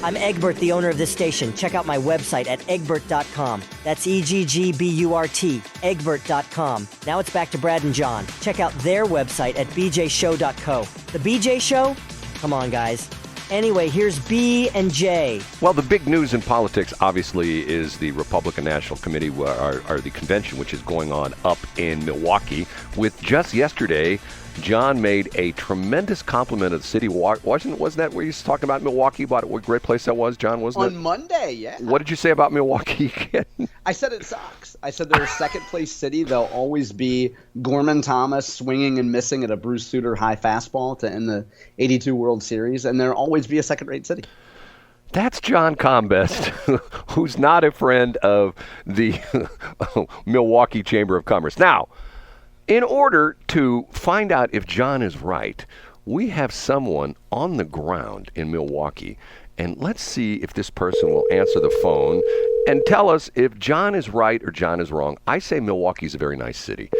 I'm Egbert, the owner of this station. Check out my website at egbert.com. That's EGGBURT, egbert.com. Now it's back to Brad and John. Check out their website at bjshow.co. The BJ Show? Come on, guys. Anyway, here's B and J. Well, the big news in politics, obviously, is the Republican National Committee, or the convention, which is going on up in Milwaukee. With just yesterday, John made a tremendous compliment of the city. Wasn't that where you was talking about Milwaukee, about what a great place that was, John, wasn't it? On Monday, yeah. What did you say about Milwaukee again? I said it sucks. I said they're a second-place city. They'll always be Gorman Thomas swinging and missing at a Bruce Sutter high fastball to end the 82 World Series, and they'll always be a second-rate city. That's John Combest, who's not a friend of the Milwaukee Chamber of Commerce. Now, in order to find out if John is right, we have someone on the ground in Milwaukee, and let's see if this person will answer the phone and tell us if John is right or John is wrong. I say Milwaukee's a very nice city,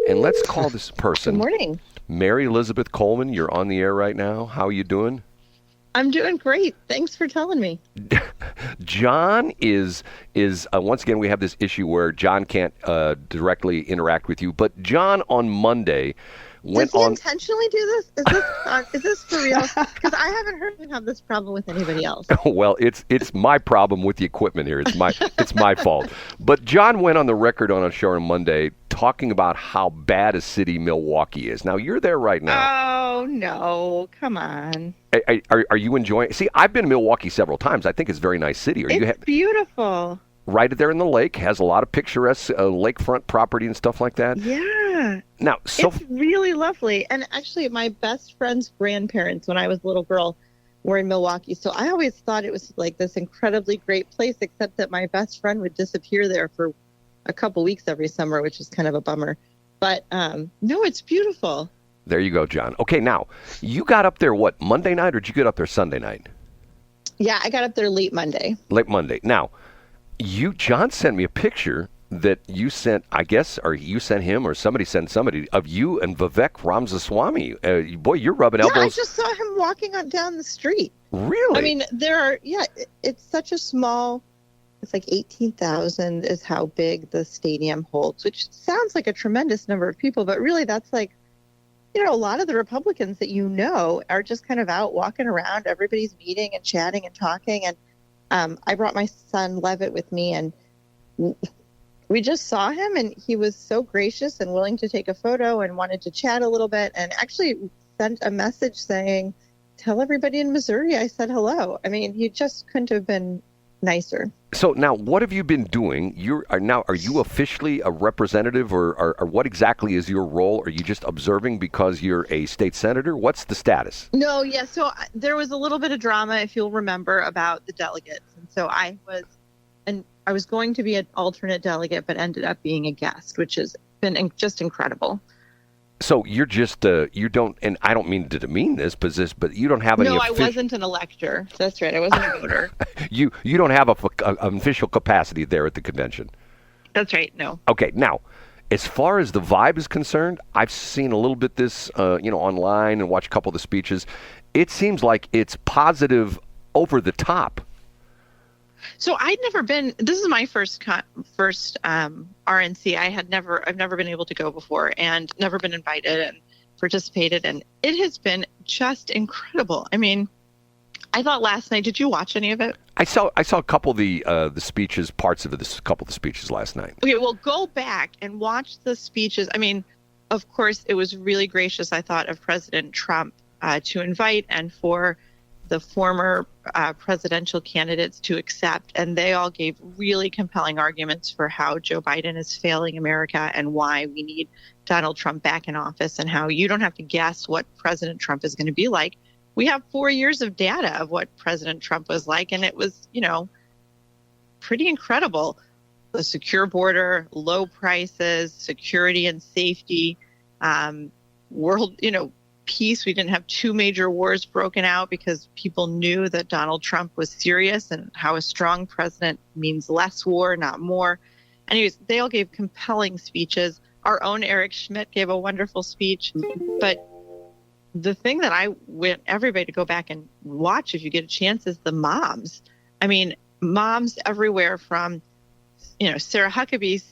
and let's call this person. Good morning. Mary Elizabeth Coleman, you're on the air right now. How are you doing? I'm doing great. Thanks for telling me. John is once again, we have this issue where John can't directly interact with you, but John on Monday went Does he on. intentionally do this? Is this for real? Because I haven't heard him have this problem with anybody else. Well, it's my problem with the equipment here. It's my fault. But John went on the record on a show on Monday talking about how bad a city Milwaukee is. Now, you're there right now. Oh, no. Come on. Are you enjoying? See, I've been to Milwaukee several times. I think it's a very nice city. It's beautiful. Right there in the lake, has a lot of picturesque lakefront property and stuff like that. Yeah. Now, it's really lovely. And actually, my best friend's grandparents, when I was a little girl, were in Milwaukee. So I always thought it was like this incredibly great place, except that my best friend would disappear there for a couple weeks every summer, which is kind of a bummer. But no, it's beautiful. There you go, John. Okay, now, you got up there, what, Monday night, or did you get up there Sunday night? Yeah, I got up there late Monday. Late Monday. Now, John sent me a picture that you sent, I guess, or you sent him, or somebody sent somebody, of you and Vivek Ramaswamy. Boy, you're rubbing elbows. Yeah, I just saw him walking down the street. Really? I mean, it's such a small, it's like 18,000 is how big the stadium holds, which sounds like a tremendous number of people, but really that's like, a lot of the Republicans that are just kind of out walking around. Everybody's meeting and chatting and talking. And I brought my son Levitt with me, and we just saw him, and he was so gracious and willing to take a photo and wanted to chat a little bit, and actually sent a message saying, "Tell everybody in Missouri I said hello." I mean, he just couldn't have been nicer. So now, what have you been doing? Are you officially a representative, or what exactly is your role? Are you just observing because you're a state senator? What's the status? No, yeah. So there was a little bit of drama, if you'll remember, about the delegates, and so I was going to be an alternate delegate, but ended up being a guest, which has been just incredible. So you're just you don't, and I don't mean to demean this, but you don't have any. No, I wasn't an elector. That's right, I wasn't a voter. You don't have an official capacity there at the convention. That's right. No. Okay, now, as far as the vibe is concerned, I've seen a little bit this, online and watched a couple of the speeches. It seems like it's positive, over the top. So I'd never been. This is my first RNC. I've never been able to go before, and never been invited and participated, and it has been just incredible. I mean, I thought last night. Did you watch any of it? I saw a couple of the speeches, parts of it. A couple of the speeches last night. Okay, well, go back and watch the speeches. I mean, of course, it was really gracious, I thought, of President Trump to invite, and for the former presidential candidates to accept, and they all gave really compelling arguments for how Joe Biden is failing America and why we need Donald Trump back in office, and how you don't have to guess what President Trump is going to be like. We have 4 years of data of what President Trump was like, and it was, pretty incredible. The secure border, low prices, security and safety, world, peace. We didn't have 2 major wars broken out because people knew that Donald Trump was serious, and how a strong president means less war, not more. Anyways, they all gave compelling speeches. Our own Eric Schmidt gave a wonderful speech. But the thing that I want everybody to go back and watch if you get a chance is the moms. I mean, moms everywhere from, Sarah Huckabee's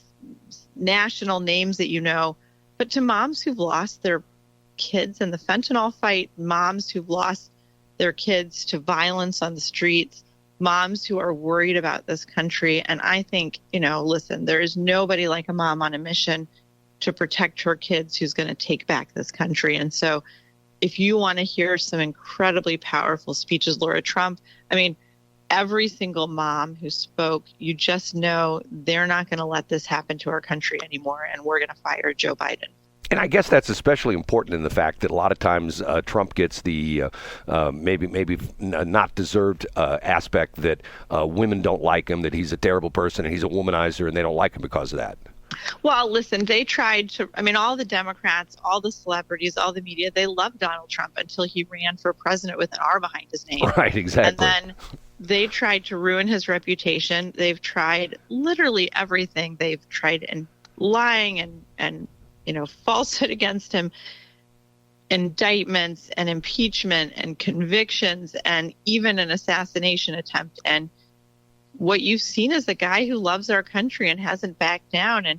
national names that but to moms who've lost their kids in the fentanyl fight, moms who've lost their kids to violence on the streets, moms who are worried about this country. And I think, listen, there is nobody like a mom on a mission to protect her kids who's going to take back this country. And so if you want to hear some incredibly powerful speeches, Laura Trump, I mean, every single mom who spoke, you just know they're not going to let this happen to our country anymore, and we're going to fire Joe Biden. And I guess that's especially important in the fact that a lot of times Trump gets the maybe not deserved aspect that women don't like him, that he's a terrible person and he's a womanizer, and they don't like him because of that. Well, listen, they tried to, all the Democrats, all the celebrities, all the media, they loved Donald Trump until he ran for president with an R behind his name. Right, exactly. And then they tried to ruin his reputation. They've tried literally everything. They've tried lying and falsehood against him, indictments and impeachment and convictions and even an assassination attempt. And what you've seen is a guy who loves our country and hasn't backed down. And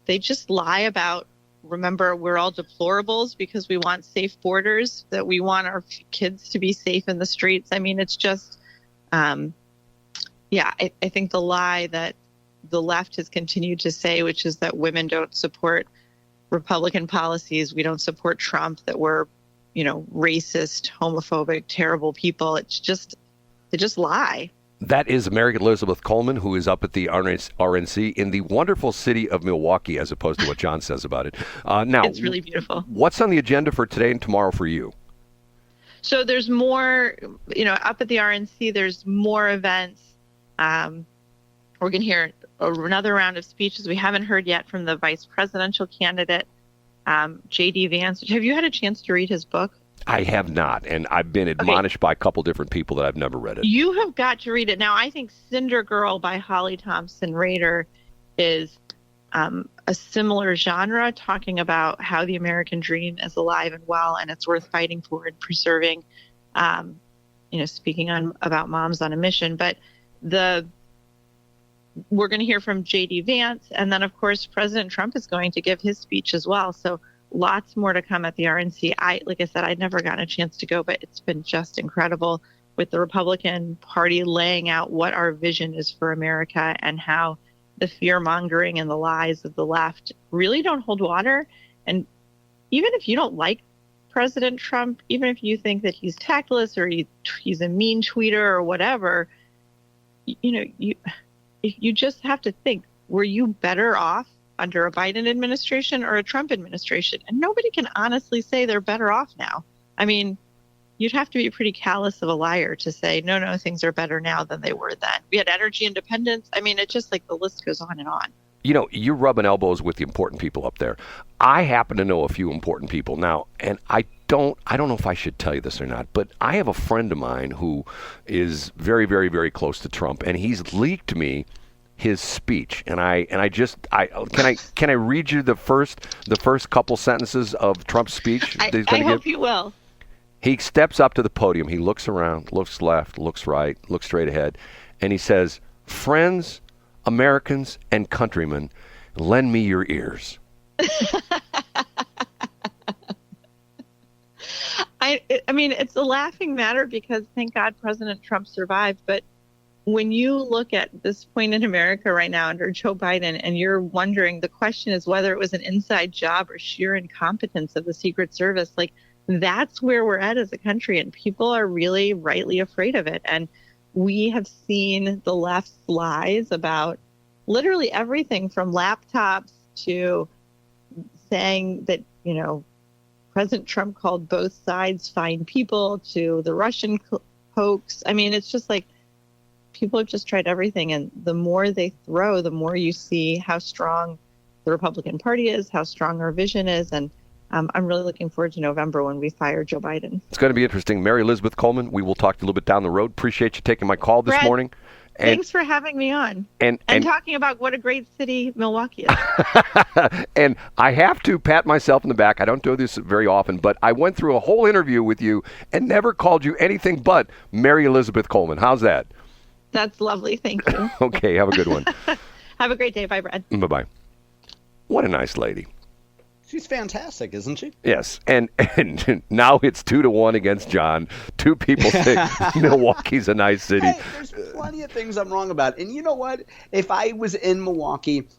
they just lie about, remember, we're all deplorables because we want safe borders, that we want our kids to be safe in the streets. I mean, it's just, I think the lie that the left has continued to say, which is that women don't support Republican policies, we don't support Trump, that we're, racist, homophobic, terrible people. They just lie. That is American Elizabeth Coleman, who is up at the RNC in the wonderful city of Milwaukee, as opposed to what John says about it. Now, it's really beautiful. What's on the agenda for today and tomorrow for you? So there's more, up at the RNC, there's more events. We're going to hear another round of speeches we haven't heard yet from the vice presidential candidate, J.D. Vance. Have you had a chance to read his book? I have not, and I've been admonished by a couple different people that I've never read it. You have got to read it. Now, I think Cinder Girl by Holly Thompson Rader is a similar genre, talking about how the American dream is alive and well, and it's worth fighting for and preserving, speaking about moms on a mission. But we're going to hear from J.D. Vance, and then, of course, President Trump is going to give his speech as well. So lots more to come at the RNC. Like I said, I'd never gotten a chance to go, but it's been just incredible with the Republican Party laying out what our vision is for America and how the fear-mongering and the lies of the left really don't hold water. And even if you don't like President Trump, even if you think that he's tactless or he's a mean tweeter or whatever, you just have to think, were you better off under a Biden administration or a Trump administration? And nobody can honestly say they're better off now. I mean, you'd have to be pretty callous of a liar to say, no, things are better now than they were then. We had energy independence. I mean, it's just like the list goes on and on. You're rubbing elbows with the important people up there. I happen to know a few important people now, and I don't know if I should tell you this or not, but I have a friend of mine who is very, very, very close to Trump, and he's leaked me his speech, and can I read you the first couple sentences of Trump's speech? I hope you will. He steps up to the podium. He looks around, looks left, looks right, looks straight ahead, and he says, "Friends, Americans, and countrymen, lend me your ears." I mean, it's a laughing matter because thank God President Trump survived, but when you look at this point in America right now under Joe Biden, and you're wondering, the question is whether it was an inside job or sheer incompetence of the Secret Service, like that's where we're at as a country, and people are really rightly afraid of it. And we have seen the left's lies about literally everything from laptops to saying that, President Trump called both sides fine people, to the Russian hoax. I mean, it's just like, people have just tried everything, and the more they throw, the more you see how strong the Republican Party is, how strong our vision is, and I'm really looking forward to November when we fire Joe Biden. It's going to be interesting. Mary Elizabeth Coleman, we will talk to you a little bit down the road. Appreciate you taking my call this morning. Thanks for having me on and talking about what a great city Milwaukee is. And I have to pat myself in the back. I don't do this very often, but I went through a whole interview with you and never called you anything but Mary Elizabeth Coleman. How's that? That's lovely. Thank you. Okay, have a good one. Have a great day. Bye, Brad. Bye-bye. What a nice lady. She's fantastic, isn't she? Yes, and now it's 2-1 against John. Two people say Milwaukee's a nice city. Hey, there's plenty of things I'm wrong about. And you know what? If I was in Milwaukee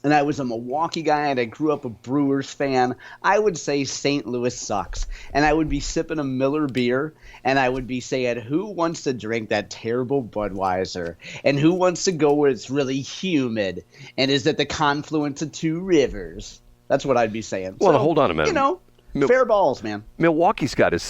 and I was a Milwaukee guy and I grew up a Brewers fan, I would say St. Louis sucks. And I would be sipping a Miller beer and I would be saying, who wants to drink that terrible Budweiser? And who wants to go where it's really humid? And is it the confluence of two rivers? That's what I'd be saying. Well, so, hold on a minute. You know, fair balls, man. Milwaukee's got his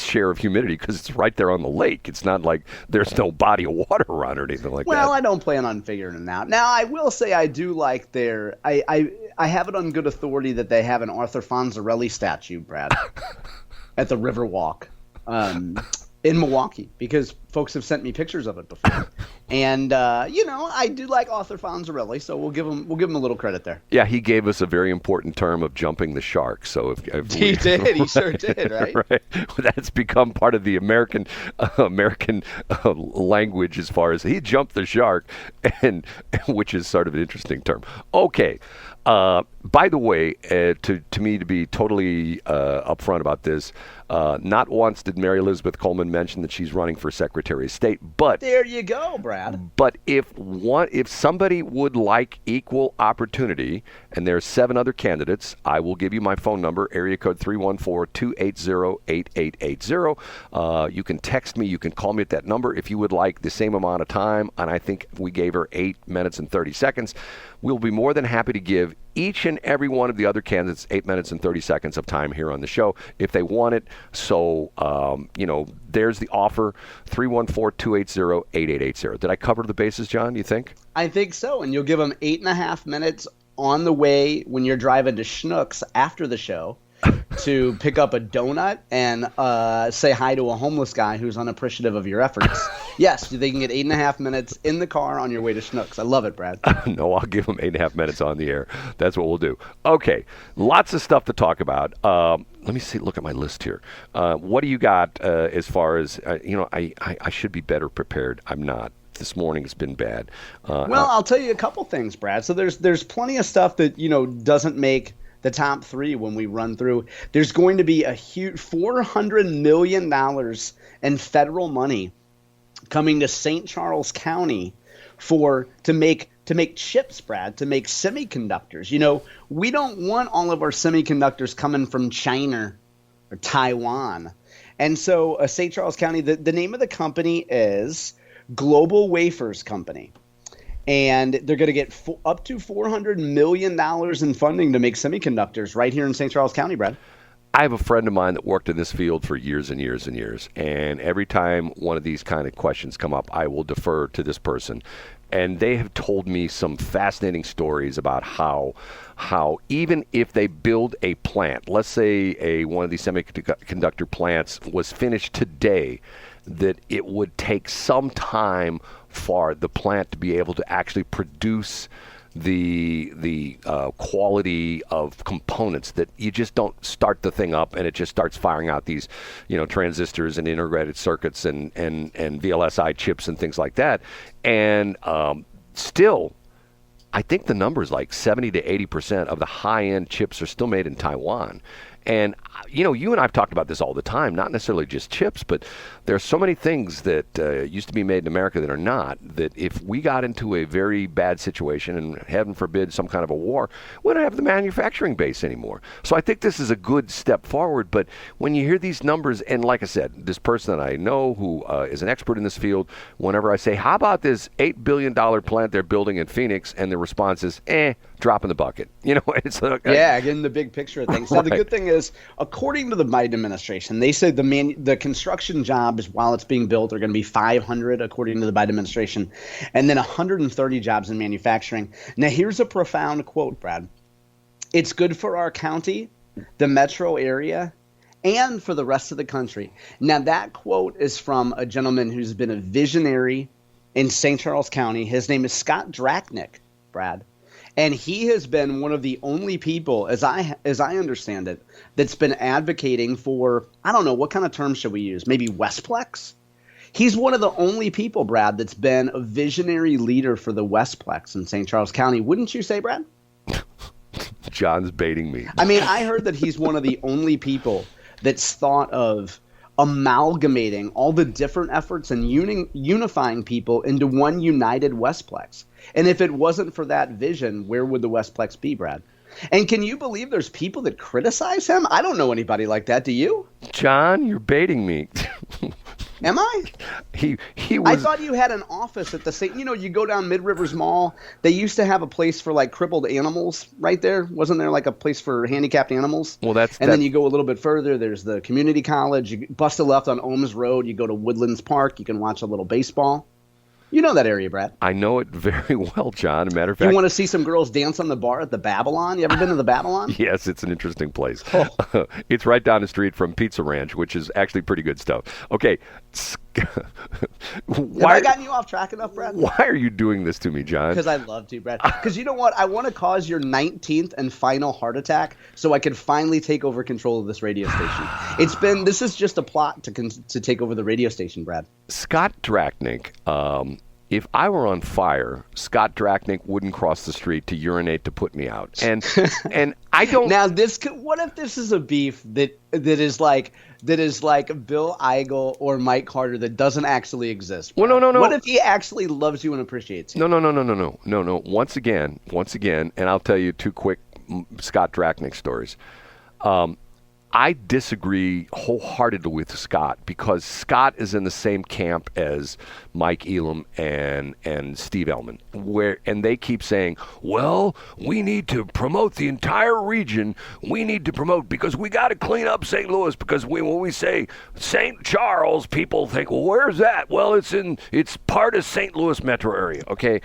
share of humidity because it's right there on the lake. It's not like there's no body of water around or anything like that. Well, I don't plan on figuring it out. Now, I will say I do like their I have it on good authority that they have an Arthur Fonzarelli statue, Brad, at the Riverwalk in Milwaukee, because folks have sent me pictures of it before. And I do like Arthur Fonzarelli, so we'll give him a little credit there. Yeah, he gave us a very important term of jumping the shark. So if he sure did, right? Right, that's become part of the American language as far as he jumped the shark, and which is sort of an interesting term. Okay. By the way, to me, to be totally upfront about this, not once did Mary Elizabeth Coleman mention that she's running for Secretary of State. But there you go, Brad. But if somebody would like equal opportunity, and there's 7 other candidates, I will give you my phone number, area code 314-280-8880. You can text me, you can call me at that number if you would like the same amount of time, and I think we gave her 8 minutes and 30 seconds. We'll be more than happy to give each and every one of the other candidates 8 minutes and 30 seconds of time here on the show if they want it. So, there's the offer, 314-280-8880. Did I cover the bases, John, you think? I think so, and you'll give them 8.5 minutes on the way when you're driving to Schnucks after the show to pick up a donut and say hi to a homeless guy who's unappreciative of your efforts. Yes, they can get 8.5 minutes in the car on your way to Schnucks. I love it, Brad. No, I'll give them 8.5 minutes on the air. That's what we'll do. Okay, lots of stuff to talk about. Let me see. Look at my list here. What do you got as far as, I should be better prepared. I'm not. This morning has been bad. Well, I'll tell you a couple things, Brad. So there's plenty of stuff that, doesn't make the top 3 when we run through. There's going to be a huge $400 million in federal money coming to St. Charles County to make chips, Brad, to make semiconductors. We don't want all of our semiconductors coming from China or Taiwan. And so St. Charles County, the name of the company is Global Wafers Company. And they're going to get up to $400 million in funding to make semiconductors right here in St. Charles County, Brad. I have a friend of mine that worked in this field for years and years and years. And every time one of these kind of questions come up, I will defer to this person. And they have told me some fascinating stories about how even if they build a plant, let's say one of these semiconductor plants was finished today, that it would take some time for the plant to be able to actually produce the quality of components, that you just don't start the thing up and it just starts firing out these transistors and integrated circuits and VLSI chips and things like that. And still, I think the number is like 70 to 80% of the high-end chips are still made in Taiwan. And, you and I have talked about this all the time, not necessarily just chips, but there are so many things that used to be made in America that are not, that if we got into a very bad situation, and heaven forbid some kind of a war, we don't have the manufacturing base anymore. So I think this is a good step forward. But when you hear these numbers, and like I said, this person that I know who is an expert in this field, whenever I say, how about this $8 billion plant they're building in Phoenix, and the response is, drop in the bucket. It's getting the big picture of things. Now, the good thing is, according to the Biden administration, they say the construction jobs while it's being built are going to be 500, according to the Biden administration, and then 130 jobs in manufacturing. Now, here's a profound quote, Brad. It's good for our county, the metro area, and for the rest of the country. Now, that quote is from a gentleman who's been a visionary in St. Charles County. His name is Scott Drachnick, Brad. And he has been one of the only people, as I understand it, that's been advocating for, I don't know, what kind of term should we use? Maybe Westplex? He's one of the only people, Brad, that's been a visionary leader for the Westplex in St. Charles County. Wouldn't you say, Brad? John's baiting me. I mean, I heard that he's one of the only people that's thought of amalgamating all the different efforts and unifying people into one united Westplex. And if it wasn't for that vision, where would the Westplex be, Brad? And can you believe there's people that criticize him? I don't know anybody like that. Do you? John, you're baiting me. Am I? He was. I thought you had an office at the same. You know, you go down Mid Rivers Mall. They used to have a place for like crippled animals right there. Wasn't there like a place for handicapped animals? Well, then you go a little bit further. There's the community college. You bust a left on Ohms Road. You go to Woodlands Park. You can watch a little baseball. You know that area, Brad. I know it very well, John. As a matter of fact, you want to see some girls dance on the bar at the Babylon? You ever been to the Babylon? Yes, it's an interesting place. Oh. It's right down the street from Pizza Ranch, which is actually pretty good stuff. Okay. Have I gotten you off track enough, Brad? Why are you doing this to me, John? Because I love to, Brad. Because you know what? I want to cause your 19th and final heart attack so I can finally take over control of this radio station. This is just a plot to take over the radio station, Brad. Scott Drachnik, if I were on fire, Scott Drachnik wouldn't cross the street to urinate to put me out. And I don't. Now what if this is a beef that is like Bill Eigel or Mike Carter that doesn't actually exist? Brad? Well, no. What if he actually loves you and appreciates you? No. Once again, and I'll tell you two quick Scott Drachnik stories. I disagree wholeheartedly with Scott because Scott is in the same camp as Mike Elam and Steve Ellman, and they keep saying, well, we need to promote the entire region. We need to promote because we got to clean up St. Louis because when we say St. Charles, people think, well, where's that? Well, it's part of St. Louis metro area, okay?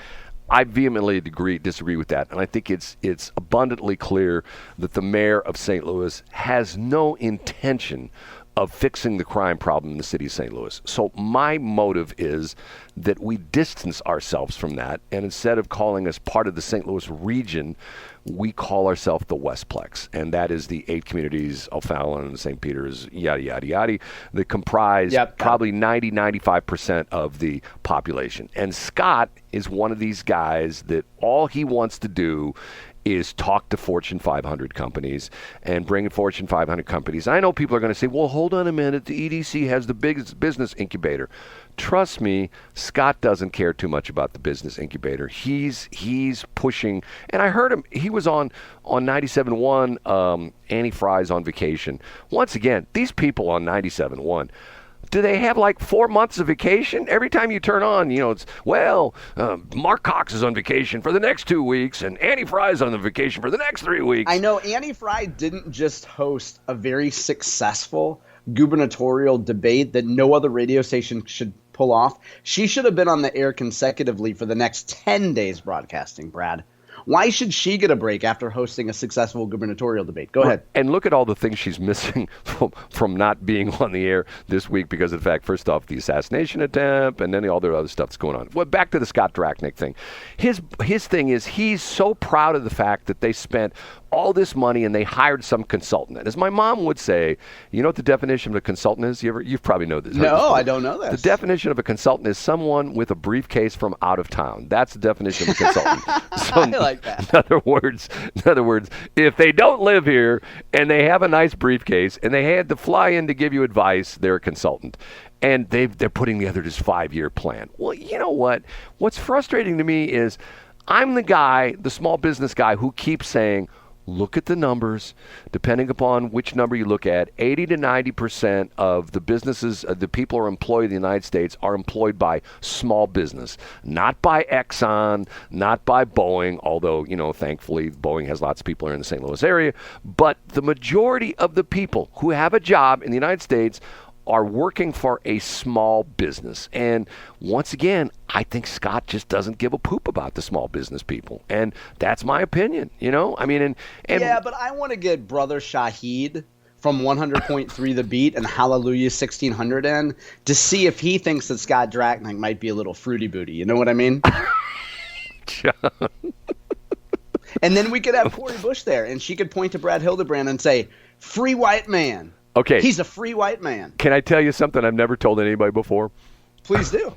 I vehemently disagree with that, and I think it's abundantly clear that the mayor of St. Louis has no intention of fixing the crime problem in the city of St. Louis. So my motive is that we distance ourselves from that, and instead of calling us part of the St. Louis region, we call ourselves the Westplex, and that is the 8 communities, O'Fallon, St. Peter's, yada, yada, yada, that comprise probably 95% of the population. And Scott is one of these guys that all he wants to do is talk to Fortune 500 companies and bring in Fortune 500 companies. I know people are going to say, well, hold on a minute, the EDC has the biggest business incubator. Trust me, Scott doesn't care too much about the business incubator. He's pushing, and I heard him, he was on 97.1, Annie Fry's on vacation. Once again, these people on 97.1, do they have like 4 months of vacation? Every time you turn on, it's, Mark Cox is on vacation for the next 2 weeks, and Annie Fry's on the vacation for the next 3 weeks. I know Annie Fry didn't just host a very successful gubernatorial debate that no other radio station should pull off. She should have been on the air consecutively for the next 10 days broadcasting, Brad. Why should she get a break after hosting a successful gubernatorial debate? Go ahead. And look at all the things she's missing from not being on the air this week because of the fact, first off, the assassination attempt, and then all the other stuff that's going on. Well, back to the Scott Drachnik thing. His thing is he's so proud of the fact that they spent all this money and they hired some consultant. And as my mom would say, you know what the definition of a consultant is? You've probably know this. No, I don't know this. The definition of a consultant is someone with a briefcase from out of town. That's the definition of a consultant. So, I like that. In other words, if they don't live here and they have a nice briefcase and they had to fly in to give you advice, they're a consultant. And they're putting together this 5-year plan. Well, you know what? What's frustrating to me is I'm the guy, the small business guy, who keeps saying, look at the numbers. Depending upon which number you look at, 80 to 90% of the businesses, the people who are employed in the United States are employed by small business, not by Exxon, not by Boeing, although, thankfully Boeing has lots of people here in the St. Louis area. But the majority of the people who have a job in the United States are working for a small business. And once again, I think Scott just doesn't give a poop about the small business people. And that's my opinion, Yeah, but I want to get Brother Shahid from 100.3 The Beat and Hallelujah 1600 in to see if he thinks that Scott Drachnik might be a little fruity booty. You know what I mean? John. And then we could have Cori Bush there, and she could point to Brad Hildebrand and say, free white man. Okay. He's a free white man. Can I tell you something I've never told anybody before? Please do.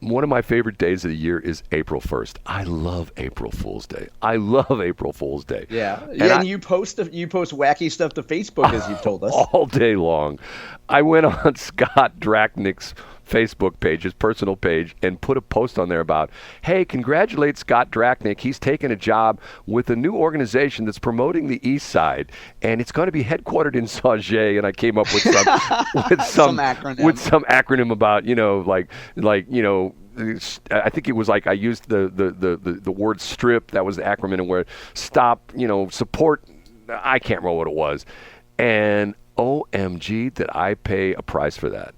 One of my favorite days of the year is April 1st. I love April Fool's Day. I love April Fool's Day. Yeah. And you post wacky stuff to Facebook, as you've told us. All day long. I went on Scott Drachnick's Facebook page, his personal page, and put a post on there about, hey, congratulate Scott Drachnik. He's taken a job with a new organization that's promoting the East Side, and it's going to be headquartered in Sauget. And I came up with some acronym about, I think it was like I used the word strip. That was the acronym where stop, support. I can't remember what it was. And OMG, did I pay a price for that?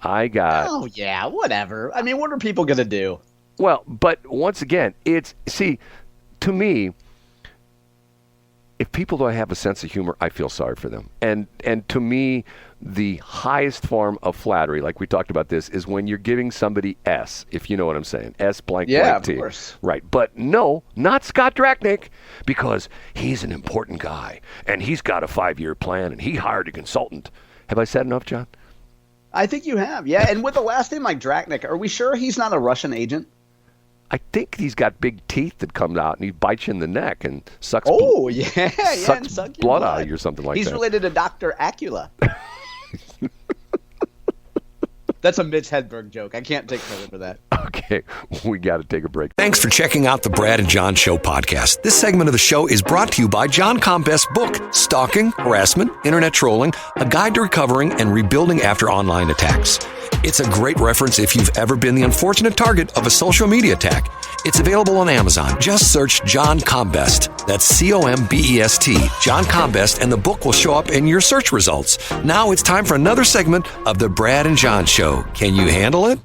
I got... Oh, yeah, whatever. I mean, what are people going to do? Well, but once again, to me, if people don't have a sense of humor, I feel sorry for them. And to me, the highest form of flattery, like we talked about this, is when you're giving somebody S, if you know what I'm saying. S blank T. Yeah, of course. Right. But no, not Scott Drachnik, because he's an important guy, and he's got a 5-year plan, and he hired a consultant. Have I said enough, John? I think you have, yeah. And with the last name like Drachnik, are we sure he's not a Russian agent? I think he's got big teeth that come out and he bites you in the neck and sucks sucks blood out of you or something like that. He's related to Dr. Acula. That's a Mitch Hedberg joke. I can't take credit for that. Okay, we got to take a break. Thanks for checking out the Brad and John Show podcast. This segment of the show is brought to you by John Combest's book, Stalking, Harassment, Internet Trolling, A Guide to Recovering and Rebuilding After Online Attacks. It's a great reference if you've ever been the unfortunate target of a social media attack. It's available on Amazon. Just search John Combest. That's Combest, John Combest, and the book will show up in your search results. Now it's time for another segment of the Brad and John Show. Can you handle it?